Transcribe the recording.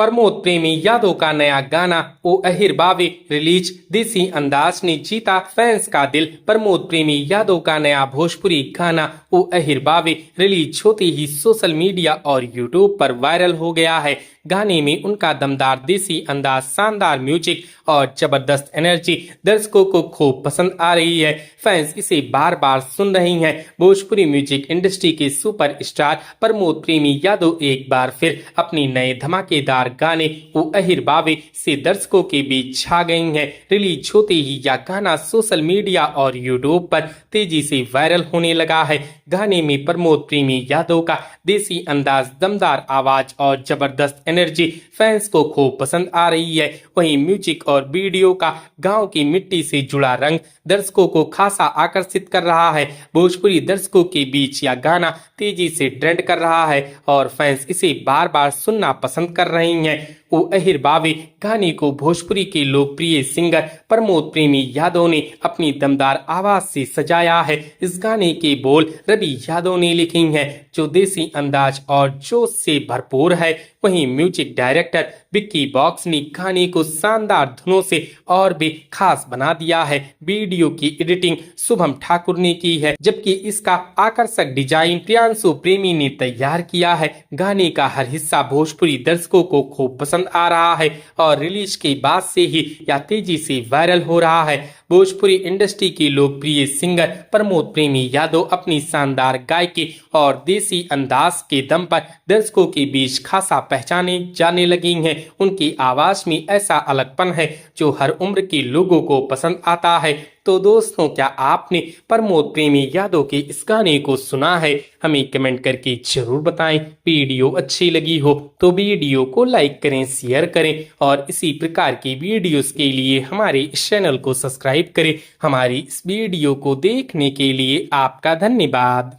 प्रमोद प्रेमी यादव का नया गाना ओ अहिर बावे रिलीज। देसी अंदाज ने जीता फैंस का दिल। प्रमोद प्रेमी यादव का नया भोजपुरी गाना ओ अहिर बावे रिलीज होते ही सोशल मीडिया और यूट्यूब पर वायरल हो गया है। गाने में उनका दमदार देसी अंदाज, शानदार म्यूजिक और जबरदस्त एनर्जी दर्शकों को खूब पसंद आ रही है। फैंस इसे बार बार सुन रहे हैं। भोजपुरी म्यूजिक इंडस्ट्री के सुपर स्टार प्रमोद प्रेमी यादव एक बार फिर अपनी नए धमाकेदार गाने ओ अहिर बावे से दर्शकों के बीच छा गई हैं। रिलीज होते ही यह गाना सोशल मीडिया और यूट्यूब पर तेजी से वायरल होने लगा है। गाने में प्रमोद प्रेमी यादव का देसी अंदाज, दमदार आवाज और जबरदस्त एनर्जी फैंस को खूब पसंद आ रही है। वहीं म्यूजिक और वीडियो का गांव की मिट्टी से जुड़ा रंग दर्शकों को खासा आकर्षित कर रहा है। भोजपुरी दर्शकों के बीच यह गाना तेजी से ट्रेंड कर रहा है और फैंस इसे बार बार सुनना पसंद कर रहे हैं। ओ अहिर बावे गाने को भोजपुरी के लोकप्रिय सिंगर प्रमोद प्रेमी यादव ने अपनी दमदार आवाज से सजाया है। इस गाने के बोल रवि यादव ने लिखे हैं, जो देसी अंदाज और जोश से भरपूर है। वहीं म्यूजिक डायरेक्टर विक्की बॉक्स ने गाने को शानदार धुनों से और भी खास बना दिया है। वीडियो की एडिटिंग शुभम ठाकुर ने की है, जबकि इसका आकर्षक डिजाइन प्रियांशु प्रेमी ने तैयार किया है। गाने का हर हिस्सा भोजपुरी दर्शकों को खूब पसंद आ रहा है और रिलीज के बाद से ही यह तेजी से वायरल हो रहा है। भोजपुरी इंडस्ट्री के लोकप्रिय सिंगर प्रमोद प्रेमी यादव अपनी शानदार गायकी और देसी अंदाज के दम पर दर्शकों के बीच खासा पहचाने जाने लगी हैं। उनकी आवाज में ऐसा अलगपन है जो हर उम्र के लोगों को पसंद आता है। तो दोस्तों, क्या आपने प्रमोद प्रेमी यादव के इस गाने को सुना है? हमें कमेंट करके जरूर बताएं। वीडियो अच्छी लगी हो तो वीडियो को लाइक करें, शेयर करें और इसी प्रकार की वीडियोस के लिए हमारे इस चैनल को सब्सक्राइब करें। हमारी इस वीडियो को देखने के लिए आपका धन्यवाद।